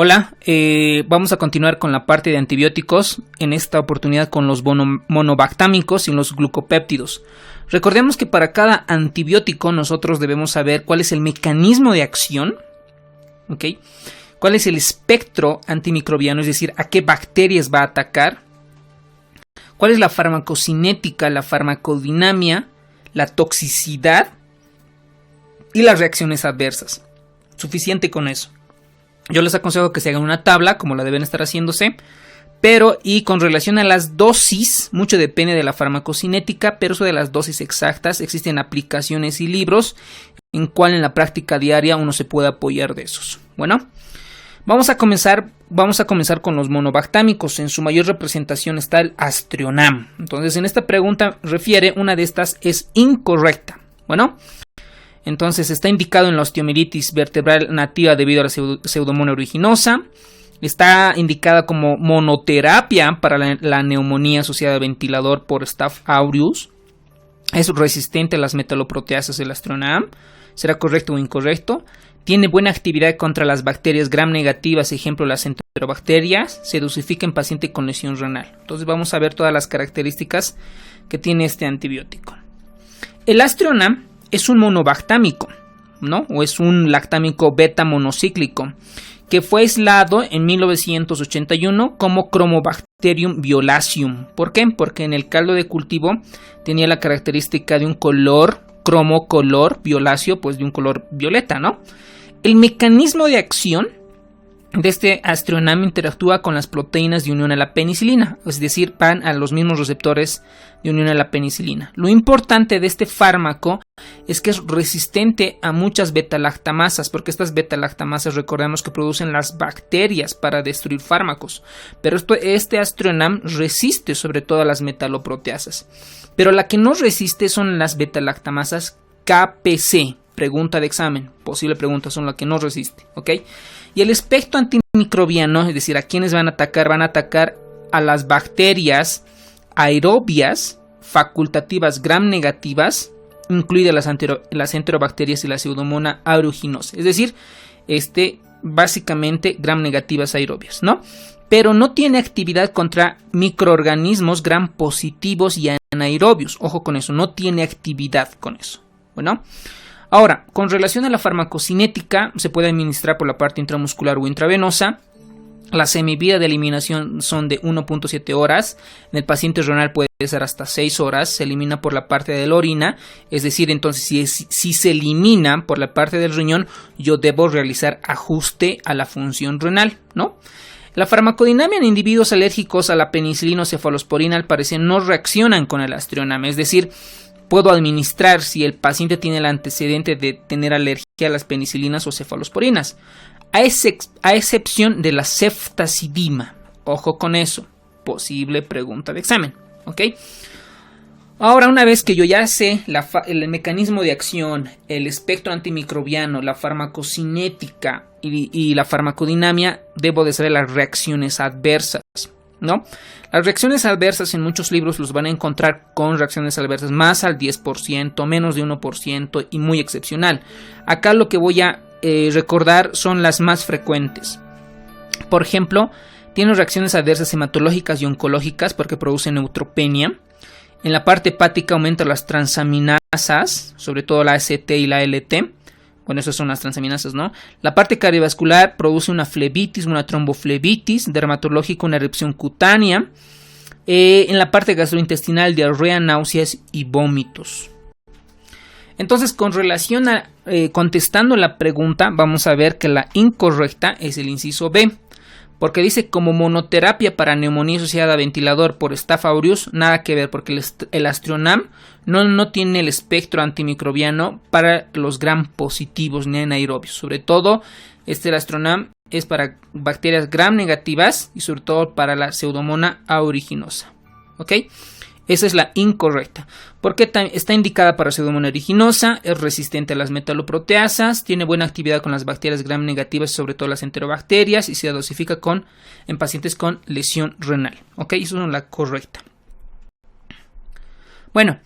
Hola, vamos a continuar con la parte de antibióticos, en esta oportunidad con los monobactámicos y los glucopéptidos. Recordemos que para cada antibiótico nosotros debemos saber cuál es el mecanismo de acción, ¿ok? Cuál es el espectro antimicrobiano, es decir, a qué bacterias va a atacar, cuál es la farmacocinética, la farmacodinamia, la toxicidad y las reacciones adversas. Suficiente con eso. Yo les aconsejo que se hagan una tabla, como la deben estar haciéndose, y con relación a las dosis, mucho depende de la farmacocinética, pero eso de las dosis exactas, existen aplicaciones y libros en cual en la práctica diaria uno se puede apoyar de esos. Bueno, vamos a comenzar con los monobactámicos. En su mayor representación está el Aztreonam. Entonces, en esta pregunta refiere, una de estas es incorrecta. Bueno, entonces está indicado en la osteomielitis vertebral nativa debido a la Pseudomonas aeruginosa. Está indicada como monoterapia para la neumonía asociada a ventilador por Staph aureus. Es resistente a las metaloproteasas del Aztreonam. ¿Será correcto o incorrecto? Tiene buena actividad contra las bacterias gram negativas, ejemplo las enterobacterias. Se dosifica en paciente con lesión renal. Entonces vamos a ver todas las características que tiene este antibiótico. El Aztreonam es un monobactámico, ¿no? O es un lactámico beta monocíclico que fue aislado en 1981 como Chromobacterium violaceum. ¿Por qué? Porque en el caldo de cultivo tenía la característica de un color color violáceo, pues de un color violeta, ¿no? El mecanismo de acción de este Aztreonam interactúa con las proteínas de unión a la penicilina, es decir, van a los mismos receptores de unión a la penicilina. Lo importante de este fármaco es que es resistente a muchas beta-lactamasas, porque estas beta-lactamasas recordemos que producen las bacterias para destruir fármacos, pero este Aztreonam resiste sobre todo a las metaloproteasas, pero la que no resiste son las beta-lactamasas KPC. Pregunta de examen, posible pregunta, son las que no resiste, ¿ok? Y el espectro antimicrobiano, es decir, ¿a quiénes van a atacar? Van a atacar a las bacterias aerobias facultativas gram negativas, incluidas las enterobacterias y la Pseudomonas aeruginosa. Es decir, básicamente gram negativas aerobias, ¿no? Pero no tiene actividad contra microorganismos gram positivos y anaerobios. Ojo con eso, no tiene actividad con eso. Bueno, ahora, con relación a la farmacocinética, se puede administrar por la parte intramuscular o intravenosa. La semivida de eliminación son de 1.7 horas. En el paciente renal puede ser hasta 6 horas. Se elimina por la parte de la orina. Es decir, entonces, si se elimina por la parte del riñón, yo debo realizar ajuste a la función renal, ¿no? La farmacodinamia en individuos alérgicos a la penicilina o cefalosporina al parecer no reaccionan con el Aztreonam. Es decir, puedo administrar si el paciente tiene el antecedente de tener alergia a las penicilinas o cefalosporinas, a excepción de la ceftazidima. Ojo con eso, posible pregunta de examen, ¿ok? Ahora, una vez que yo ya sé el mecanismo de acción, el espectro antimicrobiano, la farmacocinética y la farmacodinamia, debo de saber las reacciones adversas, ¿no? Las reacciones adversas en muchos libros los van a encontrar con reacciones adversas más al 10%, menos de 1% y muy excepcional. Acá lo que voy a recordar son las más frecuentes. Por ejemplo, tiene reacciones adversas hematológicas y oncológicas porque produce neutropenia. En la parte hepática aumenta las transaminasas, sobre todo la ACT y la LT. Bueno, esas son las transaminasas, ¿no? La parte cardiovascular produce una flebitis, una tromboflebitis, dermatológica, una erupción cutánea. En la parte gastrointestinal, diarrea, náuseas y vómitos. Entonces, con relación a contestando la pregunta, vamos a ver que la incorrecta es el inciso B. Porque dice como monoterapia para neumonía asociada a ventilador por Staph aureus, nada que ver, porque el Aztreonam no tiene el espectro antimicrobiano para los gram positivos ni anaerobios. Sobre todo, el Aztreonam es para bacterias gram negativas y sobre todo para la Pseudomonas aeruginosa. ¿Ok? Esa es la incorrecta. Porque está indicada para Pseudomonas aeruginosa, es resistente a las metaloproteasas, tiene buena actividad con las bacterias gram negativas, sobre todo las enterobacterias, y se dosifica en pacientes con lesión renal. ¿Ok? Eso es la correcta. Bueno,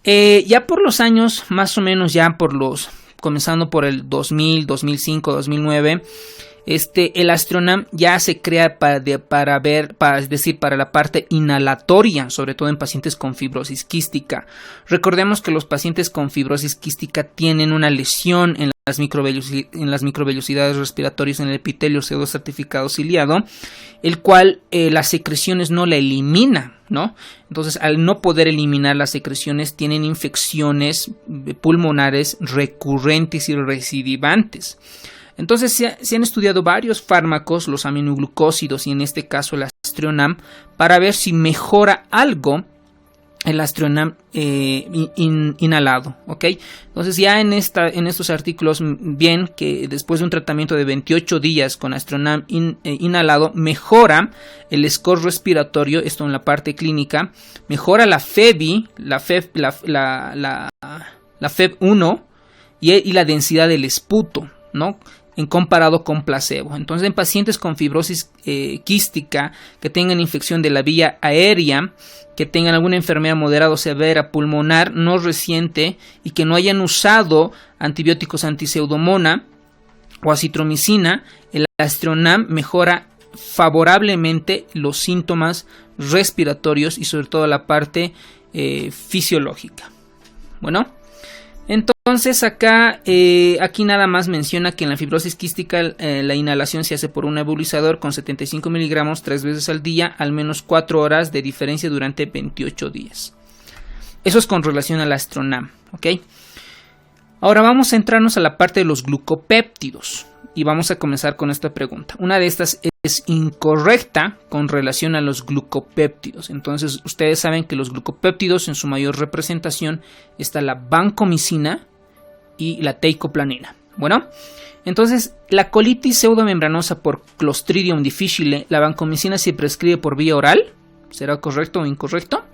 ya por los años, más o menos ya comenzando por el 2000, 2005, 2009, el Astronam ya se crea para la parte inhalatoria, sobre todo en pacientes con fibrosis quística. Recordemos que los pacientes con fibrosis quística tienen una lesión en las microvellosidades respiratorias en el epitelio pseudoestratificado ciliado, el cual las secreciones no la elimina, ¿no? Entonces, al no poder eliminar las secreciones, tienen infecciones pulmonares recurrentes y recidivantes. Entonces se han estudiado varios fármacos, los aminoglucósidos y en este caso el Astronam, para ver si mejora algo el Astronam inhalado, ¿ok? Entonces ya en estos artículos bien que después de un tratamiento de 28 días con Astronam inhalado mejora el score respiratorio, esto en la parte clínica, mejora la FEBI, la FEB1 y la densidad del esputo, ¿no? En comparado con placebo. Entonces, en pacientes con fibrosis quística que tengan infección de la vía aérea, que tengan alguna enfermedad moderada o severa pulmonar no reciente y que no hayan usado antibióticos antiseudomona o acitromicina, el Astronam mejora favorablemente los síntomas respiratorios y sobre todo la parte fisiológica. Bueno, entonces aquí nada más menciona que en la fibrosis quística la inhalación se hace por un nebulizador con 75 miligramos 3 veces al día, al menos 4 horas de diferencia durante 28 días. Eso es con relación al Astronam, ¿ok? Ahora vamos a centrarnos a la parte de los glucopéptidos y vamos a comenzar con esta pregunta. Una de estas es incorrecta con relación a los glucopéptidos. Entonces ustedes saben que los glucopéptidos en su mayor representación está la vancomicina y la teicoplanina. Bueno, entonces la colitis pseudomembranosa por Clostridium difficile, la vancomicina se prescribe por vía oral. ¿Será correcto o incorrecto?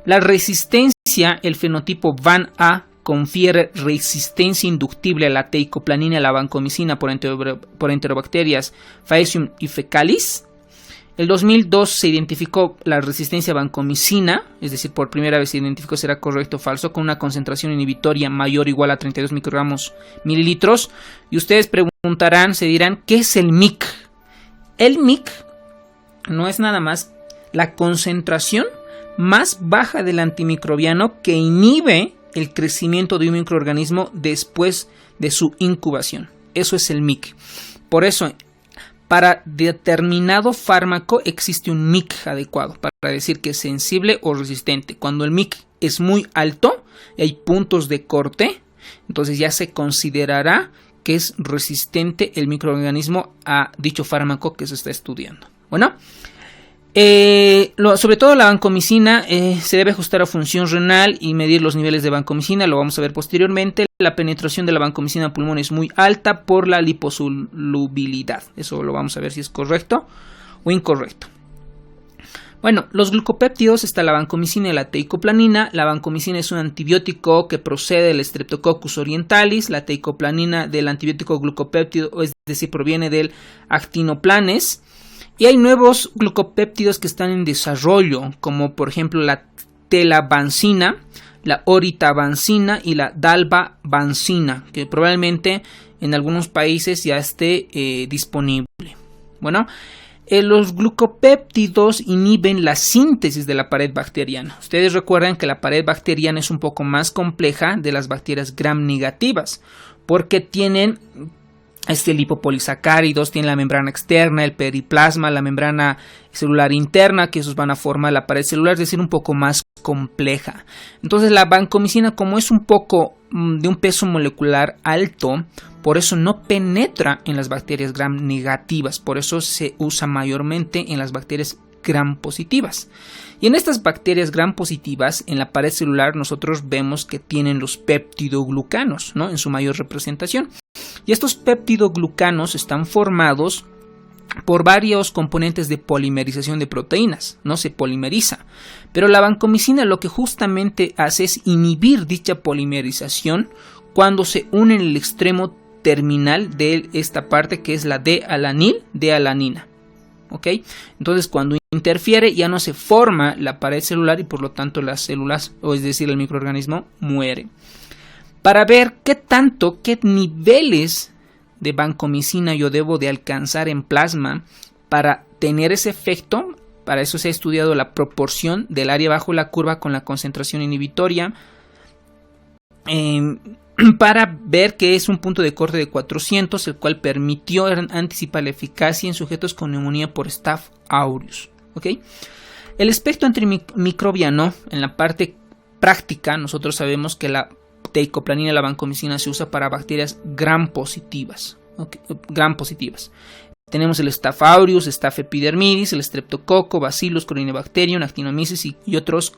La resistencia, el fenotipo VAN-A, confiere resistencia inductible a la teicoplanina y a la vancomicina por enterobacterias Faecium y Fecalis. El 2002 se identificó la resistencia a vancomicina, es decir, por primera vez se identificó, será correcto o falso, con una concentración inhibitoria mayor o igual a 32 microgramos mililitros. Y ustedes preguntarán, se dirán, ¿qué es el MIC? El MIC no es nada más la concentración más baja del antimicrobiano que inhibe el crecimiento de un microorganismo después de su incubación. Eso es el MIC. Por eso, para determinado fármaco existe un MIC adecuado para decir que es sensible o resistente. Cuando el MIC es muy alto y hay puntos de corte, entonces ya se considerará que es resistente el microorganismo a dicho fármaco que se está estudiando. Bueno, sobre todo la vancomicina se debe ajustar a función renal y medir los niveles de vancomicina, lo vamos a ver posteriormente. La penetración de la vancomicina al pulmón es muy alta por la liposolubilidad, eso lo vamos a ver si es correcto o incorrecto. Bueno, los glucopéptidos está la vancomicina y la teicoplanina. La vancomicina es un antibiótico que procede del Streptococcus orientalis, la teicoplanina del antibiótico glucopéptido, es decir, proviene del Actinoplanes. Y hay nuevos glucopéptidos que están en desarrollo, como por ejemplo la telavancina, la oritabancina y la dalbavancina, que probablemente en algunos países ya esté disponible. Bueno, los glucopéptidos inhiben la síntesis de la pared bacteriana. Ustedes recuerdan que la pared bacteriana es un poco más compleja de las bacterias gram negativas, porque tienen lipopolisacáridos, tiene la membrana externa, el periplasma, la membrana celular interna, que esos van a formar la pared celular, es decir, un poco más compleja. Entonces la vancomicina, como es un poco de un peso molecular alto, por eso no penetra en las bacterias gram negativas, por eso se usa mayormente en las bacterias gram positivas. Y en estas bacterias gram positivas, en la pared celular, nosotros vemos que tienen los peptidoglucanos, ¿no?, en su mayor representación. Y estos peptidoglucanos están formados por varios componentes de polimerización de proteínas, no se polimeriza. Pero la vancomicina lo que justamente hace es inhibir dicha polimerización cuando se une en el extremo terminal de esta parte que es la D-alanina. ¿Ok? Entonces cuando interfiere ya no se forma la pared celular y por lo tanto las células, o es decir el microorganismo, muere. Para ver qué niveles de vancomicina yo debo de alcanzar en plasma para tener ese efecto? Para eso se ha estudiado la proporción del área bajo la curva con la concentración inhibitoria, para ver que es un punto de corte de 400, el cual permitió anticipar la eficacia en sujetos con neumonía por Staph aureus. ¿Okay? El espectro antimicrobiano, en la parte práctica, nosotros sabemos que la teicoplanina y la vancomicina se usa para bacterias gram positivas. ¿Okay? Gram positivas. Tenemos el Staph aureus, Staph epidermidis, el Streptococo, Bacillus, Corynebacterium, Actinomyces y otros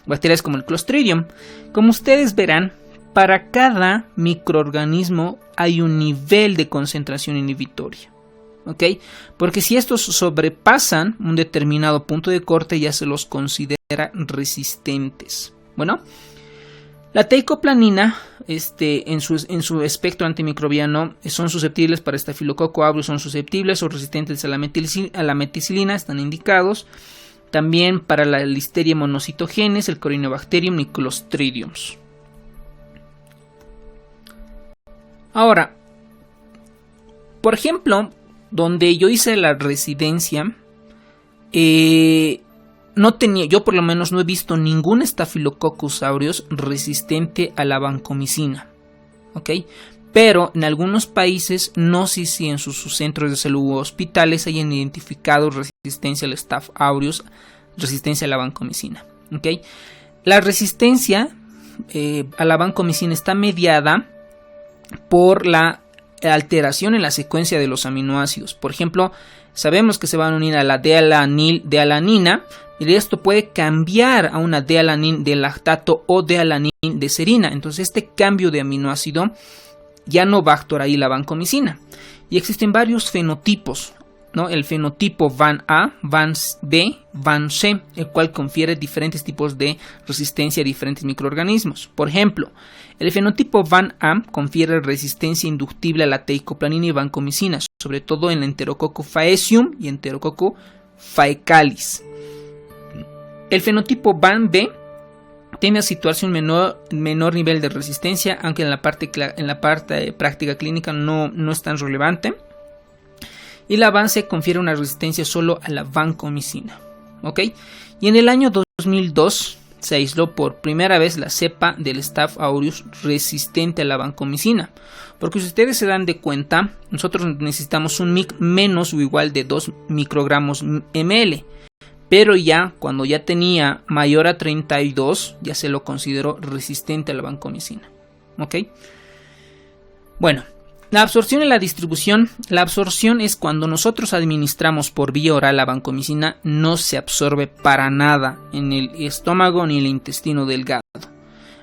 bacterias como el Clostridium. Como ustedes verán, para cada microorganismo hay un nivel de concentración inhibitoria. ¿Ok? Porque si estos sobrepasan un determinado punto de corte, ya se los considera resistentes. Bueno, la teicoplanina, en su espectro antimicrobiano, son susceptibles para Staphylococcus aureus, son susceptibles o resistentes a la meticilina, están indicados. También para la Listeria monocytogenes, el Corynebacterium y Clostridium. Ahora, por ejemplo, donde yo hice la residencia, yo por lo menos no he visto ningún Staphylococcus aureus resistente a la vancomicina. ¿Ok? Pero en algunos países, no sé si en sus centros de salud u hospitales hayan identificado resistencia al Staph aureus, resistencia a la vancomicina. ¿Ok? La resistencia a la vancomicina está mediada por la alteración en la secuencia de los aminoácidos. Por ejemplo, sabemos que se van a unir a la D-alanina, y esto puede cambiar a una D-alanin de lactato o D-alanin de serina. Entonces este cambio de aminoácido ya no va a actuar ahí la vancomicina. Y existen varios fenotipos, ¿no? El fenotipo VAN-A, VAN-B, VAN-C, el cual confiere diferentes tipos de resistencia a diferentes microorganismos. Por ejemplo, el fenotipo VAN-A confiere resistencia inductible a la teicoplanina y vancomicina, sobre todo en el Enterococcus faecium y Enterococcus faecalis. El fenotipo VAN-B tiende a situarse un menor nivel de resistencia, aunque en la parte práctica clínica no es tan relevante. Y la VAN-C confiere una resistencia solo a la vancomicina. ¿Ok? Y en el año 2002 se aisló por primera vez la cepa del Staph aureus resistente a la vancomicina. Porque si ustedes se dan de cuenta, nosotros necesitamos un MIC menos o igual de 2 microgramos ml. Pero ya cuando ya tenía mayor a 32, ya se lo consideró resistente a la vancomicina. ¿Ok? Bueno, la absorción y la distribución. La absorción es cuando nosotros administramos por vía oral la vancomicina, no se absorbe para nada en el estómago ni el intestino delgado.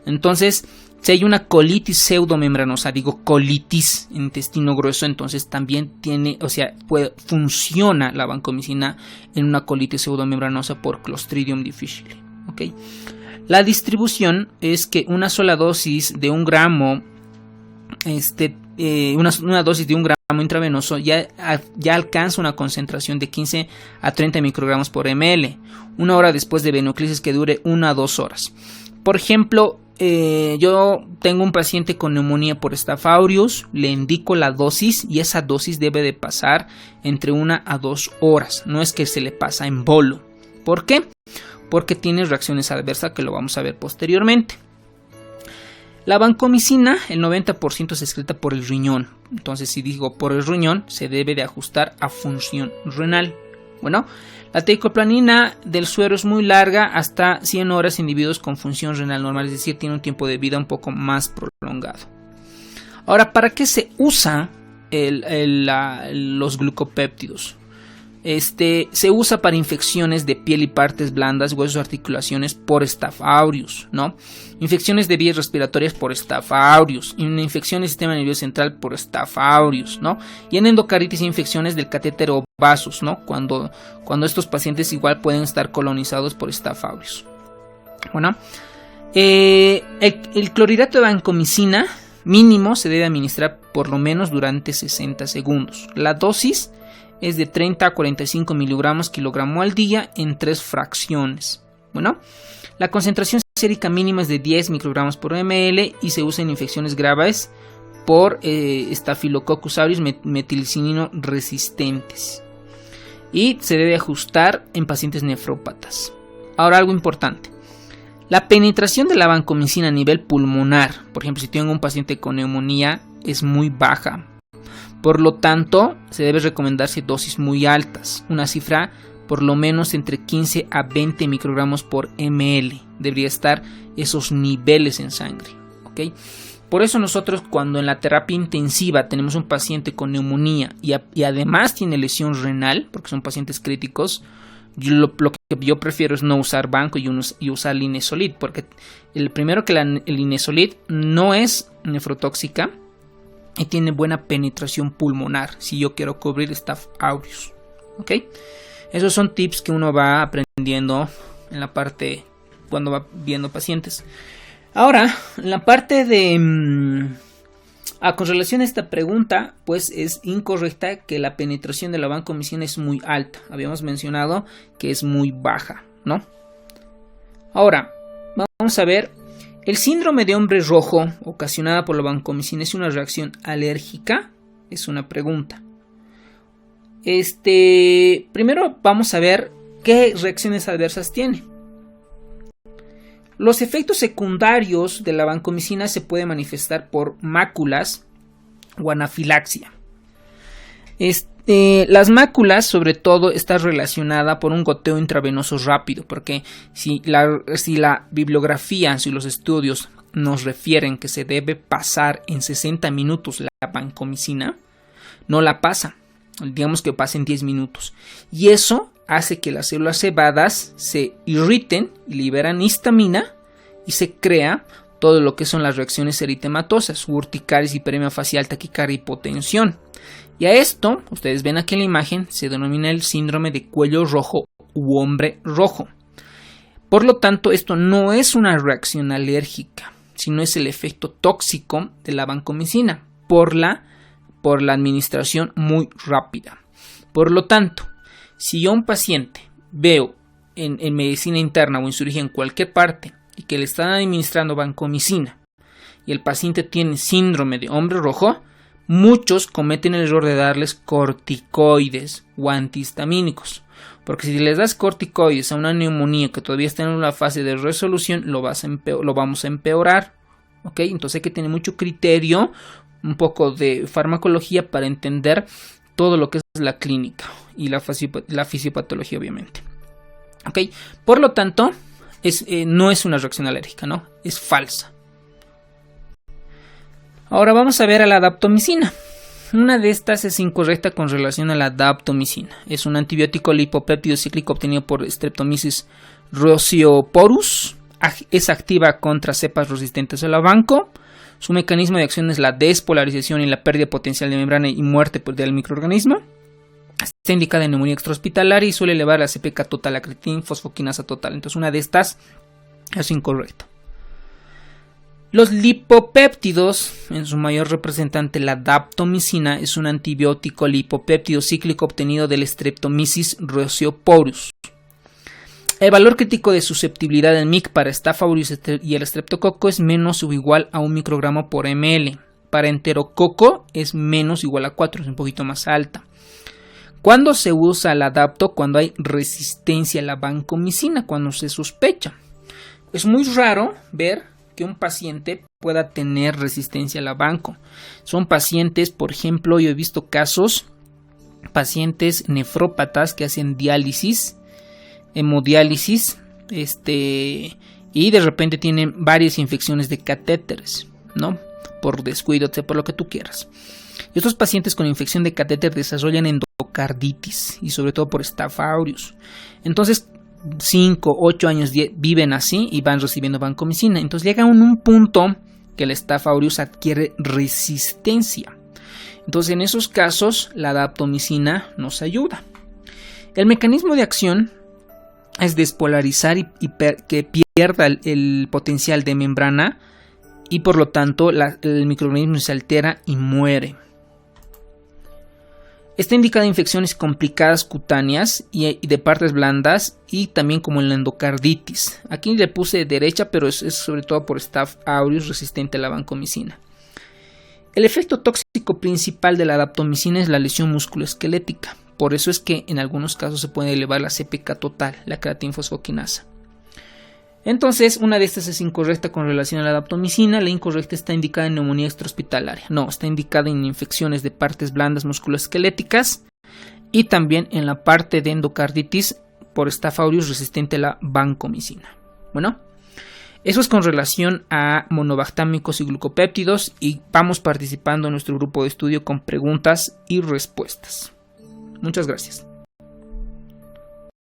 Entonces, si hay una colitis pseudomembranosa, digo colitis intestino grueso, entonces también funciona la vancomicina en una colitis pseudomembranosa por Clostridium difficile. ¿Okay? La distribución es que una sola dosis de 1 gramo, una dosis de 1 gramo intravenoso ya alcanza una concentración de 15 a 30 microgramos por ml, una hora después de venoclisis que dure 1 a 2 horas. Por ejemplo, yo tengo un paciente con neumonía por Staph aureus, le indico la dosis y esa dosis debe de pasar entre 1 a 2 horas, no es que se le pasa en bolo. ¿Por qué? Porque tiene reacciones adversas que lo vamos a ver posteriormente. La vancomicina, el 90% se excreta por el riñón, entonces si digo por el riñón, se debe de ajustar a función renal. Bueno, la teicoplanina del suero es muy larga, hasta 100 horas en individuos con función renal normal, es decir, tiene un tiempo de vida un poco más prolongado. Ahora, ¿para qué se usa los glucopéptidos? Se usa para infecciones de piel y partes blandas, huesos, articulaciones por Staph aureus, ¿no? Infecciones de vías respiratorias por Staph aureus, infecciones del sistema nervioso central por Staph aureus, ¿no? Y en endocarditis e infecciones del catéter o vasos, ¿no? Cuando estos pacientes igual pueden estar colonizados por Staph aureus. Bueno, el clorhidrato de vancomicina mínimo se debe administrar por lo menos durante 60 segundos. La dosis es de 30 a 45 miligramos kilogramo al día en 3 fracciones. Bueno, la concentración sérica mínima es de 10 microgramos por ml y se usa en infecciones graves por Staphylococcus aureus metilcinino resistentes. Y se debe ajustar en pacientes nefrópatas. Ahora, algo importante. La penetración de la vancomicina a nivel pulmonar, por ejemplo, si tengo un paciente con neumonía, es muy baja. Por lo tanto, se debe recomendarse dosis muy altas. Una cifra por lo menos entre 15 a 20 microgramos por ml. Debería estar esos niveles en sangre. ¿Okay? Por eso nosotros, cuando en la terapia intensiva tenemos un paciente con neumonía y además tiene lesión renal, porque son pacientes críticos, lo que yo prefiero es no usar banco y usar linezolid, porque el linezolid no es nefrotóxica y tiene buena penetración pulmonar si yo quiero cubrir Staph aureus. ¿Ok? Esos son tips que uno va aprendiendo en la parte cuando va viendo pacientes. Ahora, en la parte de... con relación a esta pregunta, pues es incorrecta que la penetración de la vancomicina es muy alta. Habíamos mencionado que es muy baja, ¿no? Ahora, vamos a ver. ¿El síndrome de hombre rojo ocasionada por la vancomicina es una reacción alérgica? Es una pregunta. Primero vamos a ver qué reacciones adversas tiene. Los efectos secundarios de la vancomicina se pueden manifestar por máculas o anafilaxia. Las máculas, sobre todo, está relacionada por un goteo intravenoso rápido, porque si la bibliografía, si los estudios nos refieren que se debe pasar en 60 minutos la vancomicina, no la pasa. Digamos que pasen 10 minutos. Y eso hace que las células cebadas se irriten, liberan histamina y se crea todo lo que son las reacciones eritematosas, urticarias, hiperemia facial, taquicardia, hipotensión. Y a esto, ustedes ven aquí en la imagen, se denomina el síndrome de cuello rojo u hombre rojo. Por lo tanto, esto no es una reacción alérgica, sino es el efecto tóxico de la vancomicina por la administración muy rápida. Por lo tanto, si yo a un paciente veo en medicina interna o en cirugía en cualquier parte y que le están administrando vancomicina y el paciente tiene síndrome de hombre rojo, muchos cometen el error de darles corticoides o antihistamínicos. Porque si les das corticoides a una neumonía que todavía está en una fase de resolución, lo vamos a empeorar. ¿Okay? Entonces hay que tener mucho criterio, un poco de farmacología para entender todo lo que es la clínica y la fisiopatología, obviamente. ¿Okay? Por lo tanto, no es una reacción alérgica, ¿no? Es falsa. Ahora vamos a ver a la daptomicina. Una de estas es incorrecta con relación a la daptomicina. Es un antibiótico lipopéptido cíclico obtenido por Streptomyces rhoeoporus. Es activa contra cepas resistentes a la vanco. Su mecanismo de acción es la despolarización y la pérdida potencial de membrana y muerte del microorganismo. Está indicada en neumonía extrahospitalaria y suele elevar la CPK total, la creatina fosfoquinasa total. Entonces una de estas es incorrecta. Los lipopéptidos, en su mayor representante la daptomicina, es un antibiótico lipopéptido cíclico obtenido del Streptomyces rhoeoporus. El valor crítico de susceptibilidad del MIC para Staph aureus y el estreptococo es menos o igual a 1 microgramo por ml. Para enterococo es menos o igual a 4, es un poquito más alta. ¿Cuándo se usa la dapto? Cuando hay resistencia a la vancomicina, cuando se sospecha. Es muy raro ver que un paciente pueda tener resistencia a la vanco. Son pacientes, por ejemplo, yo he visto casos, pacientes nefrópatas que hacen diálisis, hemodiálisis, y de repente tienen varias infecciones de catéteres, ¿no? Por descuido, por lo que tú quieras. Estos pacientes con infección de catéter desarrollan endocarditis y sobre todo por Staph aureus. Entonces 5, 8 años viven así y van recibiendo vancomicina. Entonces llega a un punto que el Staph aureus adquiere resistencia. Entonces en esos casos la daptomicina nos ayuda. El mecanismo de acción es despolarizar y que pierda el potencial de membrana y por lo tanto el microorganismo se altera y muere. Está indicada en infecciones complicadas cutáneas y de partes blandas y también como en la endocarditis. Aquí le puse derecha, pero es sobre todo por Staph aureus resistente a la vancomicina. El efecto tóxico principal de la daptomicina es la lesión musculoesquelética. Por eso es que en algunos casos se puede elevar la CPK total, la creatinfosfoquinasa. Entonces, una de estas es incorrecta con relación a la daptomicina. La incorrecta está indicada en neumonía extrahospitalaria. No, está indicada en infecciones de partes blandas musculoesqueléticas y también en la parte de endocarditis por Staph aureus resistente a la vancomicina. Bueno, eso es con relación a monobactámicos y glucopéptidos, y vamos participando en nuestro grupo de estudio con preguntas y respuestas. Muchas gracias.